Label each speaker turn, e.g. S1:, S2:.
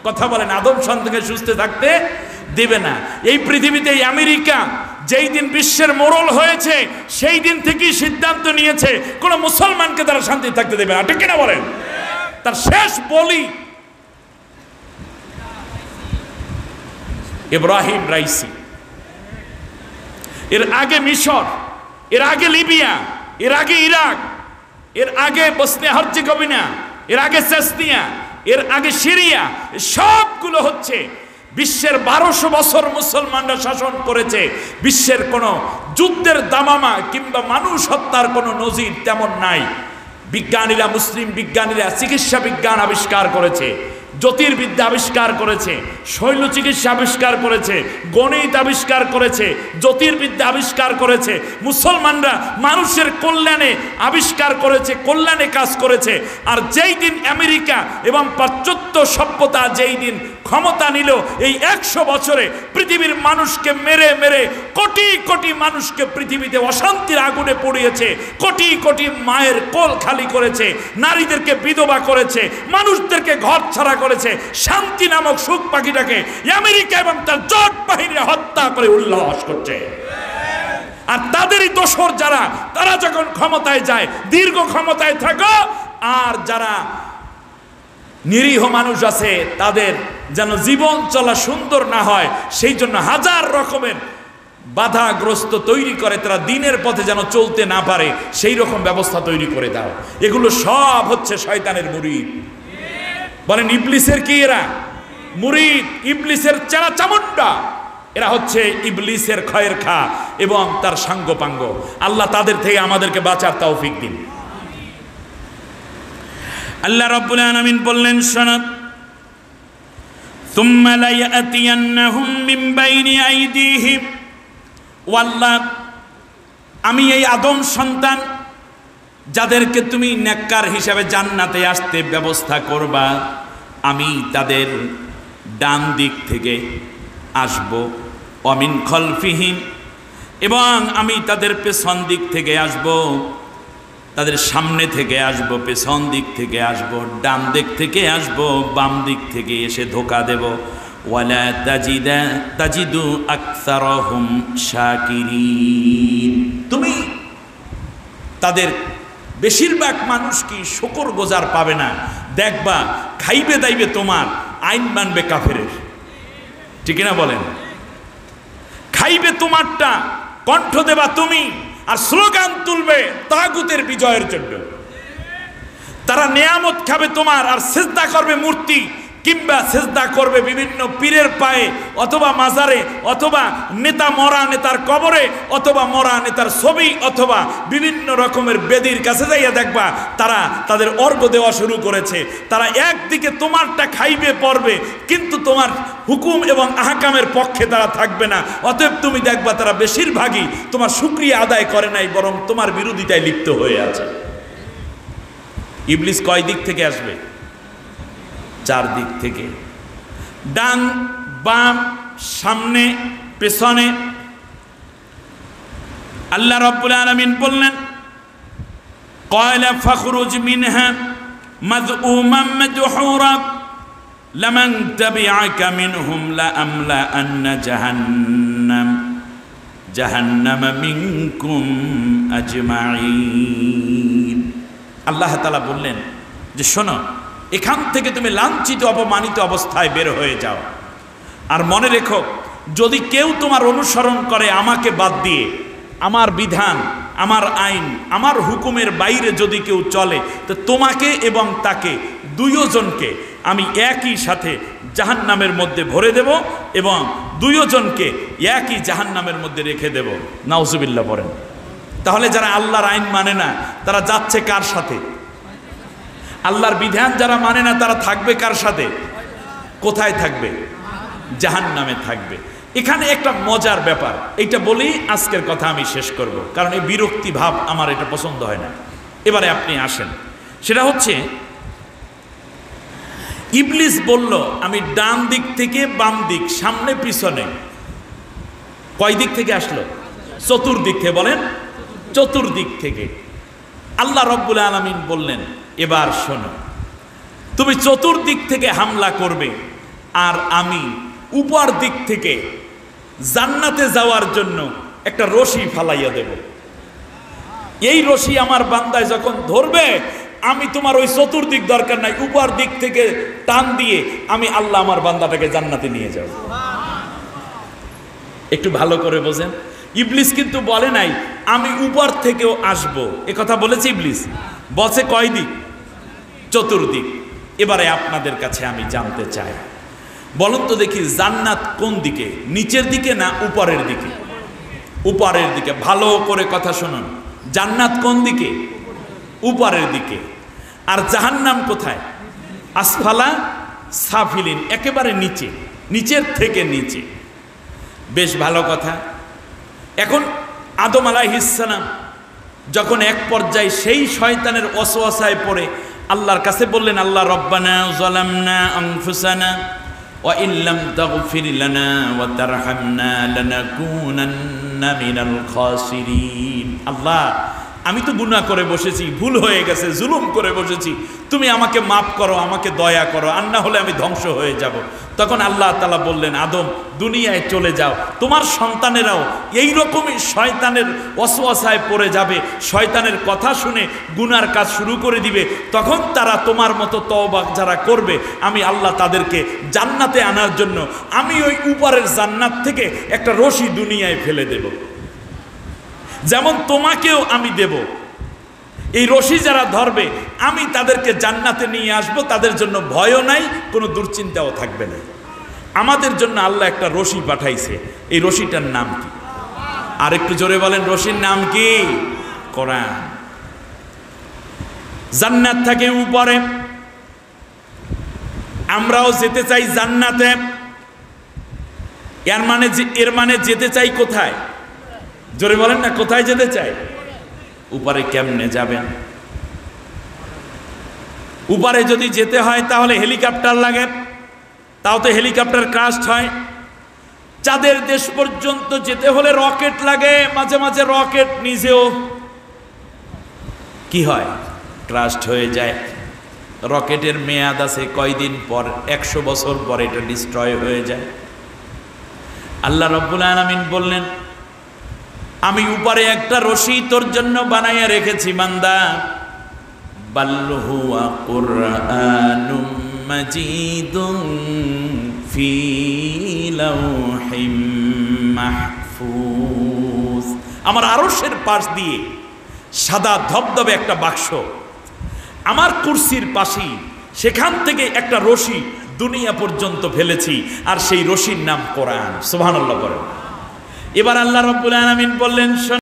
S1: কথা বলেন, আদম সন্তানকে সুস্থ থাকতে দেবে না। এই পৃথিবীতে আমেরিকা যেই দিন বিশ্বের মোড়ল হয়েছে সেই দিন থেকেই সিদ্ধান্ত নিয়েছে কোন মুসলমানকে তারা শান্তি থাকতে দেবে না, ঠিক কিনা বলেন? তার শেষ বলি ইব্রাহিম রাইসি, এর আগে মিশর, এর আগে লিবিয়া, এর আগে ইরাক, এর আগে বসনিয়া হার্জেগোভিনা, এর আগে চেচনিয়া, এর আগে সিরিয়া, সবগুলো হচ্ছে বিশ্বের 1200 বছর মুসলমানরা শাসন করেছে। বিশ্বের কোনো যুদ্ধের দামামা কিংবা মানুষ হত্যার কোনো নজির তেমন নাই। বিজ্ঞানীরা, মুসলিম বিজ্ঞানীরা চিকিৎসা বিজ্ঞান আবিষ্কার করেছে, জ্যোতির্বিদ্যা আবিষ্কার করেছে, শৈল চিকিৎসা আবিষ্কার করেছে, গণিত আবিষ্কার করেছে, জ্যোতির্বিদ্যা আবিষ্কার করেছে। মুসলমানরা মানুষের কল্যাণে আবিষ্কার করেছে, কল্যাণে কাজ করেছে। আর যেই দিন আমেরিকা এবং পাশ্চাত্য সভ্যতা যেই দিন ক্ষমতা নিল, এই 100 বছরে পৃথিবীর মানুষকে মেরে মেরে কোটি কোটি মানুষকে পৃথিবীতে অশান্তির আগুনে পুড়িয়েছে, কোটি কোটি মায়ের কোল খালি করেছে, নারীদেরকে বিধবা করেছে, মানুষদেরকে ঘর ছাড়া করেছে। শান্তি নামক সুখ পাখিটাকে আমেরিকা এবং তার জোট বাহিনীরা হত্যা করে উল্লাস করছে। আর তাদেরই দোসর যারা, তারা যখন ক্ষমতায় যায় দীর্ঘ ক্ষমতায় থাকো, আর যারা নিরীহ মানুষ আছে তাদের যেন জীবন চলা সুন্দর না হয় সেই জন্য হাজার রকমের বাধাগ্রস্ত তৈরি করে, তারা দিনের পথে যেন চলতে না পারে সেই রকম ব্যবস্থা তৈরি করে দাও। এগুলো সব হচ্ছে শয়তানের মুরিদ। বলেন ইবলিসের কি এরা? মুরিদ, ইবলিসের চেরা চামুন্ডা। এরা হচ্ছে ইবলিসের খয়ের খা এবং তার সাঙ্গপাঙ্গ। আল্লাহ তাদের থেকে আমাদেরকে বাঁচার তৌফিক দিন। আল্লাহ রাব্বুল আলামিন বললেন, শোনো, সুম্মা লা ইয়াতিয়ান্নাহুম মিন বাইনি আইদিহিম, ওয়াল্লাহ, আমি এই আদম সন্তান যাদেরকে তুমি নেককার হিসাবে জান্নাতে আসতে ব্যবস্থা করবা, আমি তাদের ডান দিক থেকে আসব, ওয়ামিন খলফিহিম, এবং আমি তাদের পেছন দিক থেকে আসব, তাদের সামনে থেকে আসব, পেছন দিক থেকে আসব, ডান দিক থেকে আসব, বাম দিক থেকে এসে ধোকা দেব। ওয়ালা তাজিদু আকসারহুম শাকিরিন, তুমি তাদের বেশিরভাগ মানুষ কি শুকরগুজার পাবে না। দেখবা খাইবে দাইবে তোমার, আইন মানবে কাফেরের, ঠিক না বলেন? খাইবে তোমারটা, কণ্ঠ দেবা তুমি, আর স্লোগান তুলবে তাগুতের বিজয়ের জন্য। তারা নেয়ামত খাবে তোমার, আর সেজদা করবে মূর্তি, কিংবা সেজদা করবে বিভিন্ন পীরের পায়ে, অথবা মাজারে, অথবা নেতা মরা নেতার কবরে, অথবা মরা নেতার ছবি, অথবা বিভিন্ন রকমের বেদির কাছে যাইয়া দেখবা তারা তাদের অর্ঘ্য দেওয়া শুরু করেছে। তারা একদিকে তোমারটা খাইবে পড়বে, কিন্তু তোমার হুকুম এবং আহকামের পক্ষে তারা থাকবে না। অতএব তুমি দেখবা তারা বেশিরভাগই তোমার শুকরিয়া আদায় করে নাই, বরং তোমার বিরোধিতায় লিপ্ত হয়ে আছে। ইবলিস কয় দিক থেকে আসবে? 4 দিক থেকে, ডান বাম সামনে পেছনে। আল্লাহ রাব্বুল আলামিন বললেন, ক্বালা ফাখরুজ মিনহা মাযউমান মাদহুরা লামান তাবিআকা মিনহুম লাআমলা আন্না জাহান্নামা মিনকুম আজমাইন। আল্লাহ তাআলা বললেন যে শোনো, এখান থেকে তুমি লাঞ্ছিত অপমানিত অবস্থায় বের হয়ে যাও। আর মনে রেখো, যদি কেউ তোমার অনুসরণ করে আমাকে বাদ দিয়ে, আমার বিধান, আমার আইন, আমার হুকুমের বাইরে যদি কেউ চলে, তো তোমাকে এবং তাকে দুইজনকে আমি একই সাথে জাহান্নামের মধ্যে ভরে দেব এবং দুইজনকে একই জাহান্নামের মধ্যে রেখে দেব। নাউজুবিল্লাহ পড়েন। তাহলে যারা আল্লাহর আইন মানে না তারা যাচ্ছে কার সাথে? আল্লাহর বিধান যারা মানে না তারা থাকবে কার সাথে? কোথায় থাকবে? জাহান্নামে থাকবে। এখানে একটা মজার ব্যাপার, এইটা বলেই আজকের কথা আমি শেষ করব, কারণ এই বিরক্তি ভাব আমার এটা পছন্দ হয় না। এবারে আপনি আসেন, সেটা হচ্ছে ইবলিস বলল আমি ডান দিক থেকে বাম দিক, সামনে পিছনে। কয় দিক থেকে আসলো? চতুর্দিক থেকে। বলেন চতুর্দিক থেকে। আল্লাহ রব্বুল আলামিন বললেন, এবার শোনো, তুমি চতুর্দিক থেকে হামলা করবে, আর আমি উপর দিক থেকে জান্নাতে যাওয়ার জন্য একটা রশি ফালাইয়া দেব। এই রশি আমার বান্দায় যখন ধরবে, আমি তোমার ওই চতুর্দিক দরকার নাই, উপর দিক থেকে টান দিয়ে আমি আল্লাহ আমার বান্দাটাকে জান্নাতে নিয়ে যাব। একটু ভালো করে বোঝেন, ইবলিস কিন্তু বলে নাই আমি উপর থেকেও আসবো, এ কথা বলেছে ইবলিস। বলছে কয় দিক? চতুর্দিক। এবারে আপনাদের কাছে আমি জানতে চাই, বলুন তো দেখি জান্নাত কোন দিকে, নিচের দিকে না উপরের দিকে? উপরের দিকে। ভালো করে কথা শুনুন, জান্নাত কোন দিকে? উপরের দিকে। আর জাহান্নাম কোথায়? আসফালা সাফিলিন, একেবারে নিচে, নিচের থেকে নিচে। বেশ ভালো কথা। এখন আদম আলাইহিস সালাম যখন এক পর্যায়ে সেই শয়তানের ওয়াসওয়াসায় পড়ে আল্লাহর কাছে বললেন, আল্লাহ রব্বানা যালামনা আনফুসানা ওয়া ইল্লাম তাগফির লানা ওয়া তারহামনা লানাকুনান্না মিনাল খাসিরিন। আল্লাহ, আমি তো গুনাহ করে বসেছি, ভুল হয়ে গেছে, জুলুম করে বসেছি, তুমি আমাকে মাফ করো, আমাকে দয়া করো, আর না হলে আমি ধ্বংস হয়ে যাব। তখন আল্লাহ তাআলা বললেন, আদম দুনিয়ায় চলে যাও, তোমার সন্তানেরাও এইরকমই শয়তানের ওয়াসওয়াসায় পড়ে যাবে, শয়তানের কথা শুনে গুনার কাজ শুরু করে দিবে। তখন তারা তোমার মতো তওবা যারা করবে, আমি আল্লাহ তাদেরকে জান্নাতে আনার জন্য আমি ওই উপরের জান্নাত থেকে একটা রশি দুনিয়ায় ফেলে দেব, যেমন তোমাকেও আমি দেব। এই রশি যারা ধরবে আমি তাদেরকে জান্নাতে নিয়ে আসব, তাদের জন্য ভয়ও নাই, কোনো দুশ্চিন্তাও থাকবে না। আমাদের জন্য আল্লাহ একটা রশি পাঠাইছে, এই রশিটার নাম কি? আর একটু জোরে বলেন, রশির নাম কি? কোরআন। জান্নাত থাকে উপরে, আমরাও যেতে চাই জান্নাতে। এর মানে যেতে চাই কোথায়? জোরে বলেন না, কোথায় যেতে চাই? উপরে। কেমনে যাবেন? উপরে যদি যেতে হয় তাহলে হেলিকপ্টার লাগে, তাও তো হেলিকপ্টার ক্রাশ হয়। চাঁদের দেশ পর্যন্ত যেতে হলে রকেট লাগে, মাঝে মাঝে রকেট নিজেও কি হয়? ক্রাশ হয়ে যায়। রকেটের মেয়াদ আছে কয়দিন পর, 100 বছর পর এটা ডিস্ট্রয় হয়ে যায়। আল্লাহ রাব্বুল আলামিন বললেন, আমি উপরে একটা রশি তোর জন্য বানাইয়া রেখেছি বান্দা। বাল হুয়া কুরআনুম মাজিদুন ফি লাওহিম মাহফুজ। আমার আরশের পাশ দিয়ে সাদা ধবধবে একটা বাক্স, আমার কুরসির পাশেই, সেখান থেকে একটা রশি দুনিয়া পর্যন্ত ফেলেছি, আর সেই রশির নাম কোরআন। সুবহানাল্লাহ বলেন। এবার আল্লাহ রাব্বুল আলামিন বললেন,